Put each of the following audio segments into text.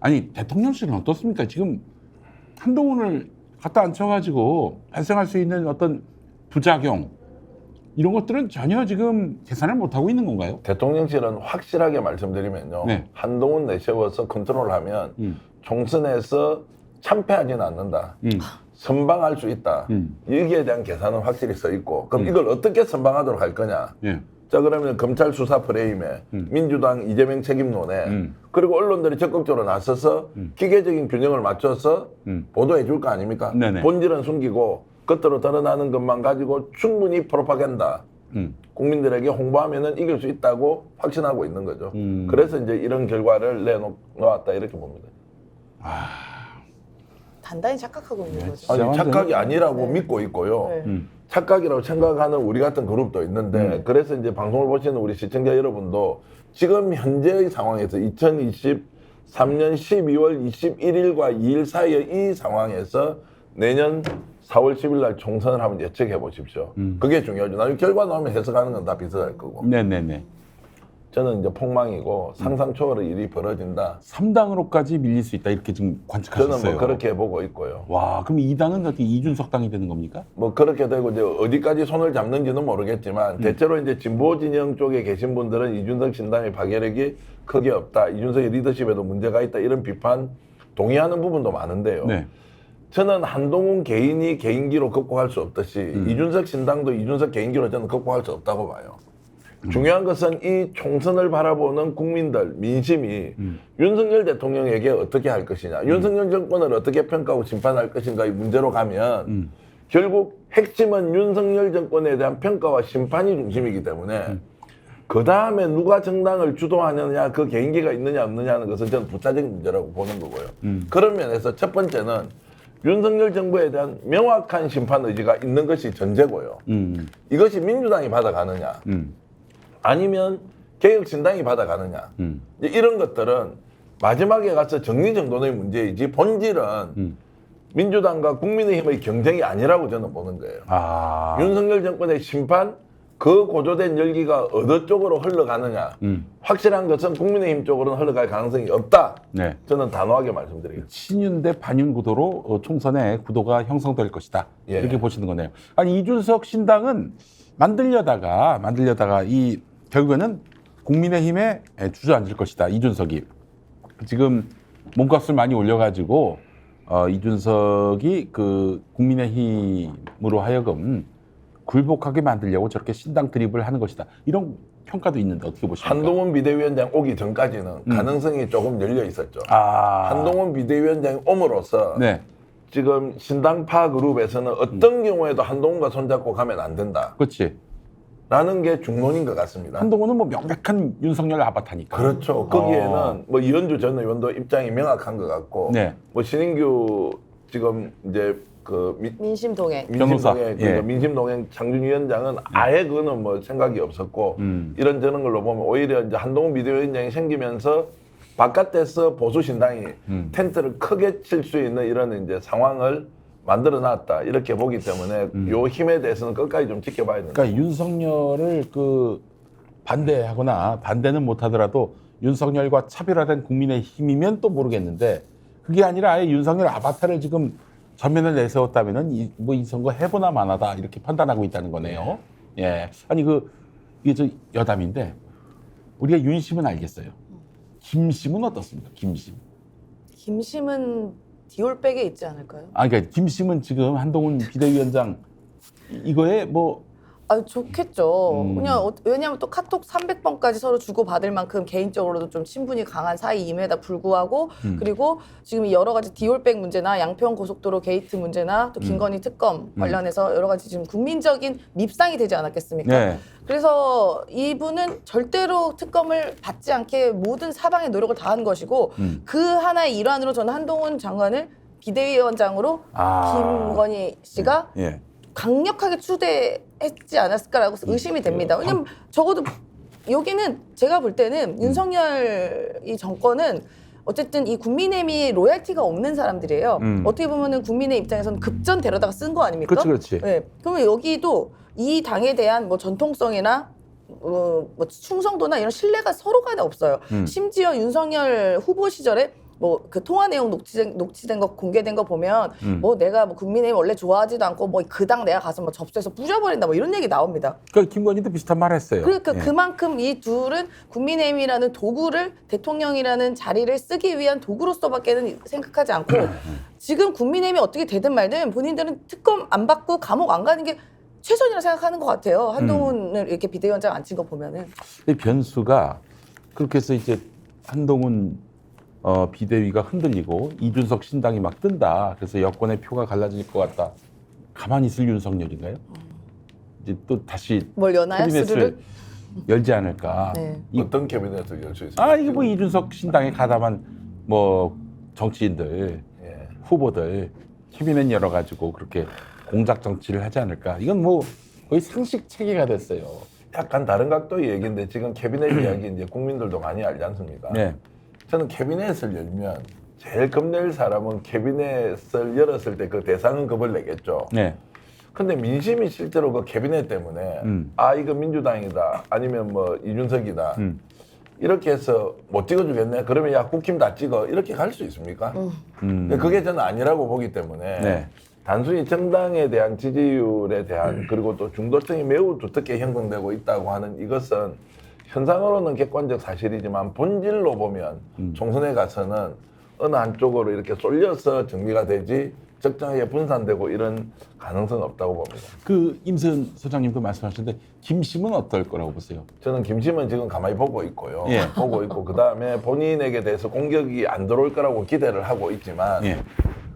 아니 대통령실은 어떻습니까? 지금 한동훈을 갖다 앉혀가지고 발생할 수 있는 어떤 부작용 이런 것들은 전혀 지금 계산을 못 하고 있는 건가요? 대통령실은 확실하게 말씀드리면요. 네. 한동훈 내세워서 컨트롤하면 총선에서 참패하지는 않는다. 선방할 수 있다. 여기에 대한 계산은 확실히 써 있고 그럼 이걸 어떻게 선방하도록 할 거냐. 예. 자 그러면 검찰 수사 프레임에 민주당 이재명 책임론에 그리고 언론들이 적극적으로 나서서 기계적인 균형을 맞춰서 보도해 줄 거 아닙니까? 네네. 본질은 숨기고 겉으로 드러나는 것만 가지고 충분히 프로파간다. 국민들에게 홍보하면은 이길 수 있다고 확신하고 있는 거죠. 그래서 이제 이런 결과를 내놓았다 이렇게 봅니다. 단단히 착각하고 있는 거죠. 아니 완전히- 착각이 아니라고 네. 믿고 있고요. 네. 착각이라고 생각하는 우리 같은 그룹도 있는데 그래서 이제 방송을 보시는 우리 시청자 여러분도 지금 현재의 상황에서 2023년 12월 21일과 2일 사이의 이 상황에서 내년 4월 10일 날 총선을 한번 예측해 보십시오. 그게 중요하죠. 나중에 결과 나오면 해석하는 건 다 비슷할 거고. 네네네. 저는 이제 폭망이고 상상 초월의 일이 벌어진다. 3당으로까지 밀릴 수 있다 이렇게 지금 관측하셨어요. 저는 뭐 그렇게 보고 있고요. 와, 그럼 이 당은 어떻게 이준석 당이 되는 겁니까? 뭐 그렇게 되고 이제 어디까지 손을 잡는지는 모르겠지만 대체로 이제 진보 진영 쪽에 계신 분들은 이준석 신당의 파괴력이 크게 없다. 이준석의 리더십에도 문제가 있다. 이런 비판 동의하는 부분도 많은데요. 네. 저는 한동훈 개인이 개인기로 극복할 수 없듯이 이준석 신당도 이준석 개인기로 저는 극복할 수 없다고 봐요. 중요한 것은 이 총선을 바라보는 국민들, 민심이 윤석열 대통령에게 어떻게 할 것이냐, 윤석열 정권을 어떻게 평가하고 심판할 것인가의 문제로 가면 결국 핵심은 윤석열 정권에 대한 평가와 심판이 중심이기 때문에 그 다음에 누가 정당을 주도하느냐, 그 개인기가 있느냐 없느냐 하는 것은 저는 부차적인 문제라고 보는 거고요. 그런 면에서 첫 번째는 윤석열 정부에 대한 명확한 심판 의지가 있는 것이 전제고요. 이것이 민주당이 받아가느냐 아니면 개혁신당이 받아가느냐 이제 이런 것들은 마지막에 가서 정리정돈의 문제이지 본질은 민주당과 국민의힘의 경쟁이 아니라고 저는 보는 거예요. 윤석열 정권의 심판 그 고조된 열기가 어느 쪽으로 흘러가느냐 확실한 것은 국민의힘 쪽으로는 흘러갈 가능성이 없다. 네. 저는 단호하게 말씀드리겠습니다. 친윤 대 반윤 구도로 총선의 구도가 형성될 것이다. 예. 이렇게 보시는 거네요. 아니 이준석 신당은 만들려다가 이 결국에는 국민의힘에 주저앉을 것이다. 이준석이 지금 몸값을 많이 올려가지고 이준석이 그 국민의힘으로 하여금 굴복하게 만들려고 저렇게 신당 드립을 하는 것이다. 이런 평가도 있는데 어떻게 보십니까? 한동훈 비대위원장 오기 전까지는 가능성이 조금 열려 있었죠. 아, 한동훈 비대위원장이 옴으로써 네, 지금 신당파 그룹에서는 어떤 경우에도 한동훈과 손잡고 가면 안 된다. 그렇지. 라는 게 중론인 것 같습니다. 한동훈은 뭐 명백한 윤석열 아바타니까. 그렇죠. 거기에는 뭐 이현주 전 의원도 입장이 명확한 것 같고, 네. 뭐 신인규 지금 이제 그 민심동행. 변호사. 민심동행, 예. 민심동행 장준위원장은 아예 그거는 뭐 생각이 없었고 이런 저런 걸로 보면 오히려 이제 한동훈 비대위원장이 생기면서 바깥에서 보수 신당이 텐트를 크게 칠 수 있는 이런 이제 상황을 만들어 놨다 이렇게 보기 때문에 요 힘에 대해서는 끝까지 좀 지켜봐야 된다. 그러니까 윤석열을 그 반대하거나 반대는 못하더라도 윤석열과 차별화된 국민의 힘이면 또 모르겠는데 그게 아니라 아예 윤석열 아바타를 지금 전면에 내세웠다면은 이 선거 해보나 마나다 이렇게 판단하고 있다는 거네요. 예. 아니 이게 저 여담인데 우리가 윤심은 알겠어요. 김심은 어떻습니까? 김심은 디올백에 있지 않을까요? 그러니까 김심은 지금 한동훈 비대위원장 이거에 뭐 좋겠죠. 그냥 왜냐하면 또 카톡 300번까지 서로 주고받을 만큼 개인적으로도 좀 친분이 강한 사이임에다 불구하고 그리고 지금 여러 가지 디올백 문제나 양평 고속도로 게이트 문제나 또 김건희 특검 관련해서 여러 가지 지금 국민적인 밉상이 되지 않았겠습니까? 네. 그래서 이분은 절대로 특검을 받지 않게 모든 사방의 노력을 다한 것이고 그 하나의 일환으로 저는 한동훈 장관을 비대위원장으로 김건희 씨가 예. 강력하게 추대했지 않았을까라고 의심이 됩니다. 왜냐면 적어도 여기는 제가 볼 때는 윤석열 이 정권은 어쨌든 이 국민의힘이 로얄티가 없는 사람들이에요. 어떻게 보면은 국민의 입장에서는 급전 데려다가 쓴 거 아닙니까? 그렇지. 네. 그러면 여기도 이 당에 대한 뭐 전통성이나 뭐 충성도나 이런 신뢰가 서로 간에 없어요. 심지어 윤석열 후보 시절에 뭐 그 통화 내용 녹취된 거 공개된 거 보면 뭐 내가 뭐 국민의힘 원래 좋아하지도 않고 뭐 그 당 내가 가서 뭐 접수해서 부셔버린다 뭐 이런 얘기 나옵니다. 그러니까 김건희도 비슷한 말 했어요. 그러니까 예. 그만큼 이 둘은 국민의힘이라는 도구를 대통령이라는 자리를 쓰기 위한 도구로서밖에는 생각하지 않고 지금 국민의힘이 어떻게 되든 말든 본인들은 특검 안 받고 감옥 안 가는 게 최선이라 생각하는 것 같아요. 한동훈을 이렇게 비대위원장 앉힌 거 보면은. 이 변수가 그렇게 해서 이제 한동훈 비대위가 흔들리고 이준석 신당이 막 뜬다. 그래서 여권의 표가 갈라질 것 같다. 가만히 있을 윤석열인가요? 이제 또 다시 뭘 여나요? 캐비넷을 스르륵? 열지 않을까? 네. 어떤 캐비넷을 열 수 있습니까? 이게 뭐 이준석 신당에 가담한 뭐 정치인들, 예. 후보들 캐비넷 열어가지고 그렇게 공작 정치를 하지 않을까? 이건 뭐 거의 상식 체계가 됐어요. 약간 다른 각도의 얘기인데 지금 캐비넷 이야기 이제 국민들도 많이 알지 않습니까? 네. 저는 캐비넷을 열면 제일 겁낼 사람은 캐비넷을 열었을 때 그 대상은 겁을 내겠죠. 네. 근데 민심이 실제로 그 캐비넷 때문에 이거 민주당이다 아니면 뭐 이준석이다 이렇게 해서 못 찍어주겠네 그러면 야 국힘 다 찍어 이렇게 갈 수 있습니까? 근데 그게 저는 아니라고 보기 때문에 네. 단순히 정당에 대한 지지율에 대한 그리고 또 중도층이 매우 두텁게 형성되고 있다고 하는 이것은 현상으로는 객관적 사실이지만 본질로 보면 총선에 가서는 어느 한쪽으로 이렇게 쏠려서 정리가 되지 적정하게 분산되고 이런 가능성은 없다고 봅니다. 그 임선 소장님도 말씀하셨는데 김심은 어떨 거라고 보세요? 저는 김심은 지금 가만히 보고 있고요. 예. 보고 있고 그다음에 본인에게 대해서 공격이 안 들어올 거라고 기대를 하고 있지만 예.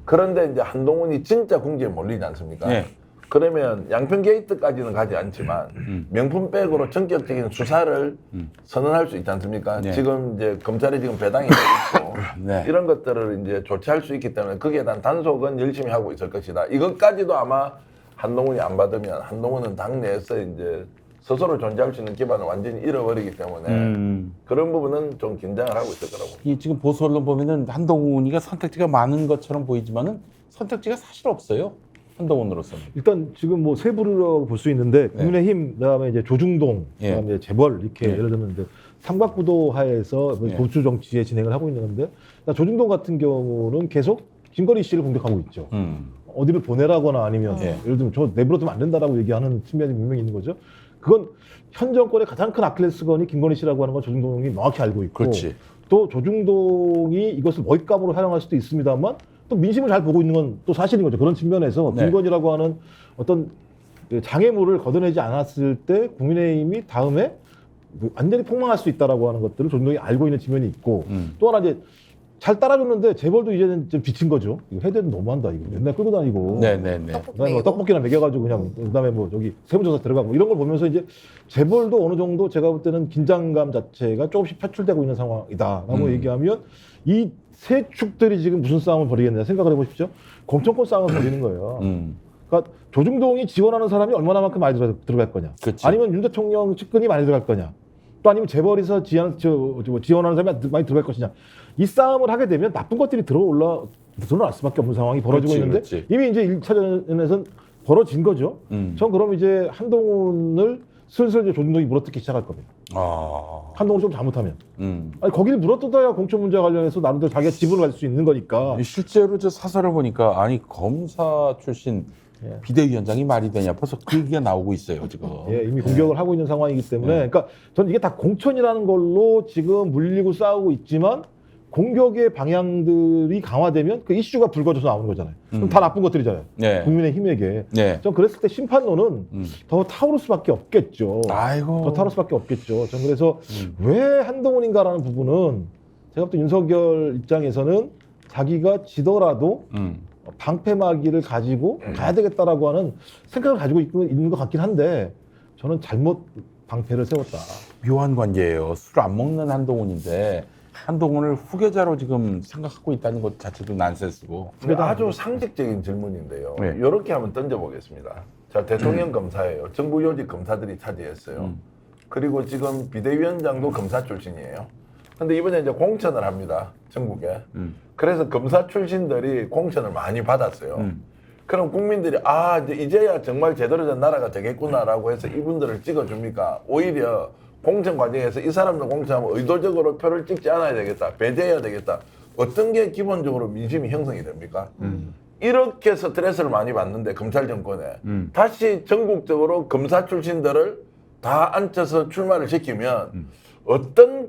그런데 이제 한동훈이 진짜 궁지에 몰리지 않습니까? 예. 그러면 양평 게이트까지는 가지 않지만 명품백으로 전격적인 수사를 선언할 수 있지 않습니까? 네. 지금 이제 검찰이 지금 배당이 돼 있고 네. 이런 것들을 이제 조치할 수 있기 때문에 거기에 대한 단속은 열심히 하고 있을 것이다. 이것까지도 아마 한동훈이 안 받으면 한동훈은 당내에서 이제 스스로 존재할 수 있는 기반을 완전히 잃어버리기 때문에 그런 부분은 좀 긴장을 하고 있을 거라고. 이 지금 보수 언론 보면은 한동훈이가 선택지가 많은 것처럼 보이지만은 선택지가 사실 없어요. 한동훈으로서는. 일단 지금 뭐 세부라고 볼 수 있는데 국민의힘 그다음에 이제 조중동 예. 그다음에 재벌 이렇게 예. 예를 들면 이제 삼각구도 하에서 예. 보수 정치에 진행을 하고 있는 건데 조중동 같은 경우는 계속 김건희 씨를 공격하고 있죠. 어디를 보내라거나 아니면 예. 예를 들면 저 내버려두면 안 된다라고 얘기하는 측면이 분명히 있는 거죠. 그건 현 정권의 가장 큰 아킬레스건이 김건희 씨라고 하는 건 조중동이 명확히 알고 있고 그렇지. 또 조중동이 이것을 먹잇감으로 활용할 수도 있습니다만 또 민심을 잘 보고 있는 건 또 사실인 거죠. 그런 측면에서 네. 김건희라고 하는 어떤 장애물을 걷어내지 않았을 때 국민의힘이 다음에 완전히 폭망할 수 있다라고 하는 것들을 조중동이 알고 있는 측면이 있고 또 하나 이제 잘 따라줬는데 재벌도 이제는 좀 비친 거죠. 이거 해대도 너무한다 이거 맨날 끌고 다니고. 네네네. 그다음에 뭐 떡볶이나 먹여가지고 그냥 그다음에 뭐 저기 세무조사 들어가고 이런 걸 보면서 이제 재벌도 어느 정도 제가 볼 때는 긴장감 자체가 조금씩 표출되고 있는 상황이다라고 얘기하면 이 세 축들이 지금 무슨 싸움을 벌이겠냐 생각을 해보십시오. 공천권 싸움을 벌이는 거예요. 그러니까 조중동이 지원하는 사람이 얼마나만큼 많이 들어갈 거냐. 그치. 아니면 윤 대통령 측근이 많이 들어갈 거냐. 또 아니면 재벌에서 지원하는 사람이 많이 들어갈 것이냐. 이 싸움을 하게 되면 나쁜 것들이 드러날 수밖에 없는 상황이 벌어지고 그렇지, 있는데 그렇지. 이미 이제 1차전에서는 벌어진 거죠. 전 그럼 이제 한동훈을 슬슬 이제 조중동이 물어뜯기 시작할 겁니다. 한동훈이 좀 잘못하면. 아니 거기를 물어뜯어야 공천 문제와 관련해서 나름대로 자기가 지분을 가질 수 있는 거니까. 실제로 저 사설을 보니까 아니 검사 출신 비대위원장이 말이 되냐 벌써 그 얘기가 나오고 있어요 지금. 예, 이미 공격을 하고 있는 상황이기 때문에 그러니까 저는 이게 다 공천이라는 걸로 지금 물리고 싸우고 있지만 공격의 방향들이 강화되면 그 이슈가 불거져서 나오는 거잖아요. 그럼 다 나쁜 것들이잖아요. 네. 국민의힘에게. 네. 전 그랬을 때 심판론은 더 타오를 수밖에 없겠죠. 아이고. 더 타오를 수밖에 없겠죠. 전 그래서 왜 한동훈인가라는 부분은 제가 볼 때 윤석열 입장에서는 자기가 지더라도 방패막이를 가지고 가야 되겠다라고 하는 생각을 가지고 있는 것 같긴 한데 저는 잘못 방패를 세웠다. 묘한 관계예요. 술 안 먹는 한동훈인데 한동훈을 후계자로 지금 생각하고 있다는 것 자체도 난센스고. 아주 상식적인 질문인데요. 네. 이렇게 한번 던져보겠습니다. 자, 대통령 검사예요. 정부 요직 검사들이 차지했어요. 그리고 지금 비대위원장도 검사 출신이에요. 근데 이번에 이제 공천을 합니다. 전국에. 그래서 검사 출신들이 공천을 많이 받았어요. 그럼 국민들이 이제야 정말 제대로 된 나라가 되겠구나라고 해서 이분들을 찍어줍니까? 오히려 공천 과정에서 이 사람들 공천하면 의도적으로 표를 찍지 않아야 되겠다. 배제해야 되겠다. 어떤 게 기본적으로 민심이 형성이 됩니까? 이렇게 스트레스를 많이 받는데 검찰 정권에 다시 전국적으로 검사 출신들을 다 앉혀서 출마를 시키면 어떤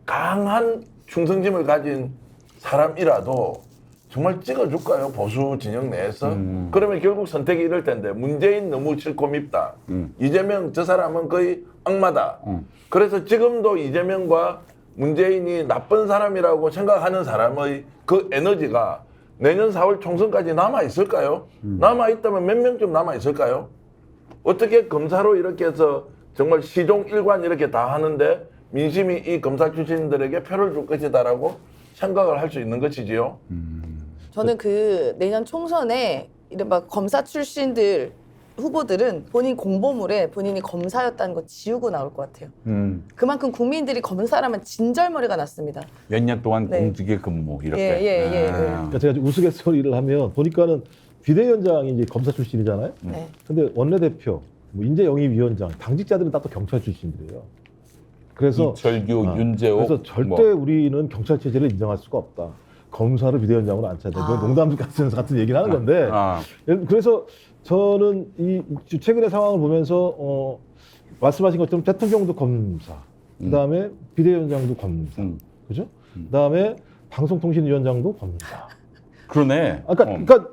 강한 충성심을 가진 사람이라도 정말 찍어줄까요? 보수 진영 내에서? 그러면 결국 선택이 이럴 텐데 문재인 너무 싫고 밉다. 이재명 저 사람은 거의 악마다. 그래서 지금도 이재명과 문재인이 나쁜 사람이라고 생각하는 사람의 그 에너지가 내년 4월 총선까지 남아있을까요? 남아있다면 몇 명쯤 남아있을까요? 어떻게 검사로 이렇게 해서 정말 시종 일관 이렇게 다 하는데 민심이 이 검사 출신들에게 표를 줄 것이다라고 생각을 할 수 있는 것이지요. 저는 그 내년 총선에 이른바 검사 출신들 후보들은 본인 공보물에 본인이 검사였다는 거 지우고 나올 것 같아요. 그만큼 국민들이 검사라면 진절머리가 났습니다. 몇 년 동안 네. 공직에 근무 이렇게. 예. 그러니까 제가 좀 우스갯소리를 하면 보니까는 비대위원장이 이제 검사 출신이잖아요. 네. 근데 원내대표, 뭐 인재영입위원장, 당직자들은 다 또 경찰 출신들이에요. 그래서 이철규, 윤재옥. 그래서 절대 우리는 경찰 체제를 인정할 수가 없다. 검사를 비대위원장으로 앉혀야 돼. 농담 같은 얘기를 하는 건데. 그래서 저는 이 최근의 상황을 보면서 말씀하신 것처럼 대통령도 검사, 그다음에 비대위원장도 검사, 그죠? 그다음에 방송통신위원장도 검사. 그러네. 그러니까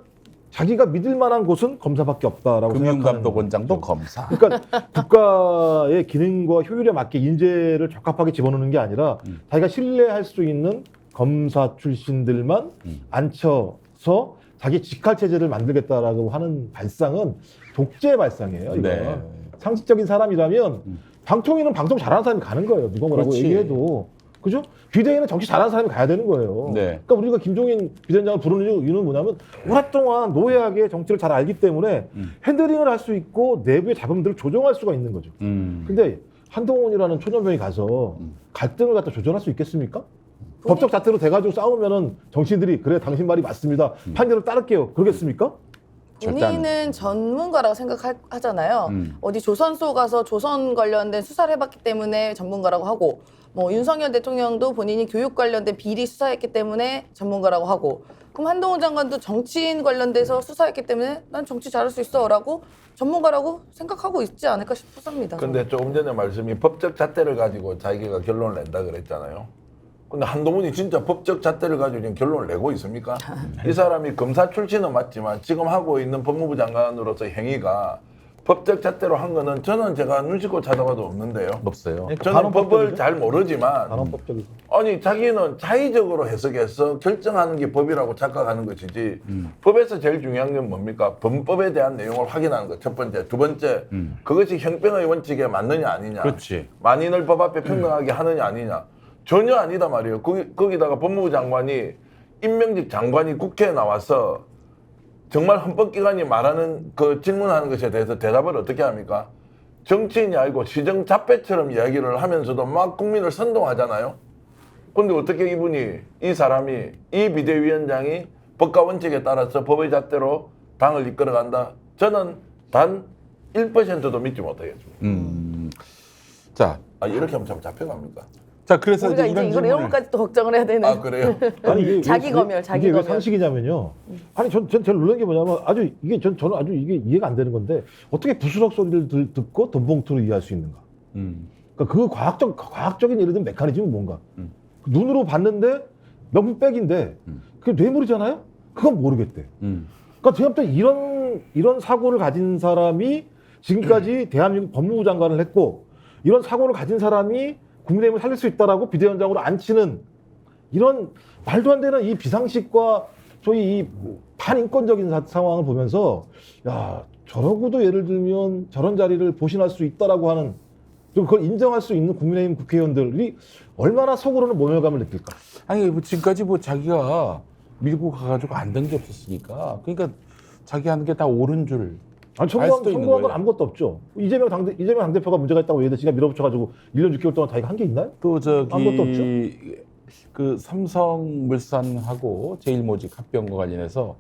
자기가 믿을 만한 곳은 검사밖에 없다라고 생각하는 금융감독원장도 거죠. 검사. 그러니까 국가의 기능과 효율에 맞게 인재를 적합하게 집어넣는 게 아니라 자기가 신뢰할 수 있는 검사 출신들만 앉혀서 자기 직할 체제를 만들겠다라고 하는 발상은 독재 발상이에요. 이거. 네. 상식적인 사람이라면 방통위는 방송 잘하는 사람이 가는 거예요. 누가 뭐라고 그렇지. 얘기해도. 그죠? 비대위는 정치 잘하는 사람이 가야 되는 거예요. 네. 그러니까 우리가 김종인 비대위원장을 부르는 이유는 뭐냐면 오랫동안 노예하게 정치를 잘 알기 때문에 핸들링을 할 수 있고 내부의 자금들을 조정할 수가 있는 거죠. 근데 한동훈이라는 초년병이 가서 갈등을 갖다 조절할 수 있겠습니까? 법적 자태로 돼가지고 싸우면은 정치인들이 그래 당신 말이 맞습니다. 판결을 따를게요. 그러겠습니까? 절대 안 본인은 전문가라고 생각하잖아요. 어디 조선소 가서 조선 관련된 수사를 해봤기 때문에 전문가라고 하고, 뭐 윤석열 대통령도 본인이 교육 관련된 비리 수사했기 때문에 전문가라고 하고, 그럼 한동훈 장관도 정치인 관련돼서 수사했기 때문에 난 정치 잘할 수 있어라고 전문가라고 생각하고 있지 않을까 싶습니다. 근데 조금 전에 말씀이 법적 잣대를 가지고 자기가 결론을 낸다 그랬잖아요. 근데 한동훈이 진짜 법적 잣대를 가지고 지금 결론을 내고 있습니까? 이 사람이 검사 출신은 맞지만 지금 하고 있는 법무부 장관으로서 행위가 법적 잣대로 한 거는 저는 제가 눈 씻고 찾아봐도 없는데요. 없어요. 저는 법을 잘 모르지만 단원법적이죠. 아니 자기는 자의적으로 해석해서 결정하는 게 법이라고 착각하는 것이지 법에서 제일 중요한 건 뭡니까? 범법에 대한 내용을 확인하는 것 첫 번째. 두 번째 그것이 형평의 원칙에 맞느냐 아니냐. 그렇지. 만인을 법 앞에 평등하게 하느냐 아니냐. 전혀 아니다 말이에요. 거기다가 법무부 장관이 임명직 장관이 국회에 나와서 정말 헌법기관이 말하는 그 질문하는 것에 대해서 대답을 어떻게 합니까? 정치인이 아니고 시정잡배처럼 이야기를 하면서도 막 국민을 선동하잖아요. 근데 어떻게 이 사람이 이 비대위원장이 법과 원칙에 따라서 법의 잣대로 당을 이끌어간다? 저는 단 1%도 믿지 못하겠습니다. 자, 이렇게 하면 참 잡혀갑니까? 자 그래서 우리가 이제 이제 이런 이런 질문을 것까지 또 걱정을 해야 되는. 그래요? 아니 이게 자기 검열, 자기 이게 왜 검열. 상식이냐면요. 아니 전 제일 놀란 게 뭐냐면 아주 이게 저는 아주 이게 이해가 안 되는 건데 어떻게 부스럭 소리를 듣고 돈봉투로 이해할 수 있는가? 그러니까 그 과학적인 예를 들면 메커니즘은 뭔가? 눈으로 봤는데 명품백인데 그게 뇌물이잖아요. 그건 모르겠대. 그러니까 제가 볼 때 이런 사고를 가진 사람이 지금까지 대한민국 법무부 장관을 했고 이런 사고를 가진 사람이 국민의힘을 살릴 수 있다라고 비대위원장으로 앉히는 이런 말도 안 되는 이 비상식과 소위 이 반인권적인 상황을 보면서 야 저러고도 예를 들면 저런 자리를 보신할 수 있다라고 하는 또 그걸 인정할 수 있는 국민의힘 국회의원들이 얼마나 속으로는 모멸감을 느낄까? 아니 뭐 지금까지 뭐 자기가 밀고 가가지고 안 된 게 없었으니까 그러니까 자기 하는 게 다 옳은 줄. 아니 알 수도 있는 청구한 건 거예요. 아무것도 없죠. 이재명 당대표가 문제가 있다고 얘들 지가 밀어붙여가지고 1년 6개월 동안 자기가 한 게 있나요? 또 아무것도 없죠. 그 삼성물산하고 제일모직 합병과 관련해서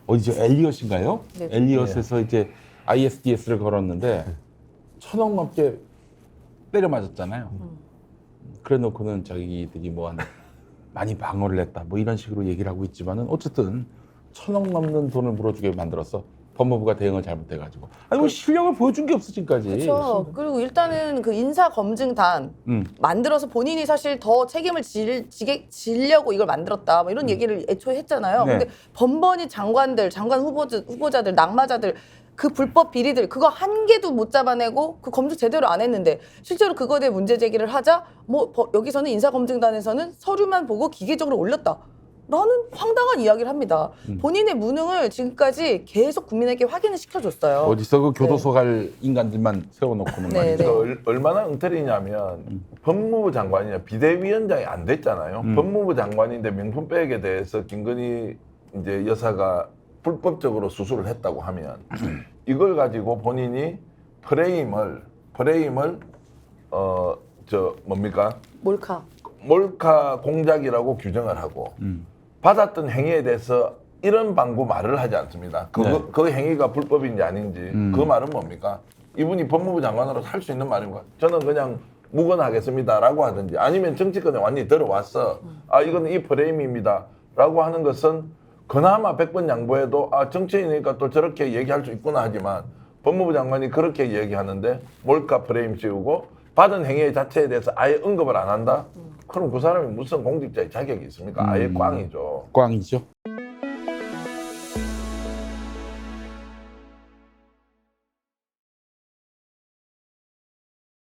어디죠? 엘리엇인가요? 네. 엘리엇에서 이제 ISDS를 걸었는데 1,000억 넘게 때려 맞았잖아요. 그래 놓고는 자기들이 뭐 한 많이 방어를 했다. 뭐 이런 식으로 얘기를 하고 있지만은 어쨌든 1,000억 넘는 돈을 물어주게 만들어서 법무부가 대응을 잘못해가지고 아니 뭐 실력을 보여준 게 없어 지금까지. 그렇죠. 그리고 일단은 그 인사검증단 만들어서 본인이 사실 더 책임을 지려고 이걸 만들었다. 뭐 이런 얘기를 애초에 했잖아요. 네. 근데 번번이 장관들, 장관 후보자들, 낙마자들 그 불법 비리들 그거 한 개도 못 잡아내고 그 검증 제대로 안 했는데 실제로 그거에 대해 문제 제기를 하자 뭐 여기서는 인사검증단에서는 서류만 보고 기계적으로 올렸다. 라는 황당한 이야기를 합니다. 본인의 무능을 지금까지 계속 국민에게 확인을 시켜줬어요. 어디서 그 교도소 갈 인간들만 세워놓고는 네, 말이죠. 네. 얼마나 엉터리냐면 법무부 장관이냐 비대위원장이 안 됐잖아요. 법무부 장관인데 명품백에 대해서 김건희 이제 여사가 불법적으로 수수를 했다고 하면 이걸 가지고 본인이 프레임을 뭡니까? 몰카 공작이라고 규정을 하고 받았던 행위에 대해서 이런 방구 말을 하지 않습니다. 그 행위가 불법인지 아닌지 그 말은 뭡니까? 이분이 법무부 장관으로 할 수 있는 말인가? 저는 그냥 무건하겠습니다라고 하든지 아니면 정치권에 완전히 들어왔어. 아 이건 이 프레임입니다라고 하는 것은 그나마 100번 양보해도 아 정치인이니까 또 저렇게 얘기할 수 있구나 하지만 법무부 장관이 그렇게 얘기하는데 몰카 프레임 씌우고 받은 행위 자체에 대해서 아예 언급을 안 한다? 그럼 그 사람이 무슨 공직자의 자격이 있습니까? 아예 꽝이죠. 꽝이죠.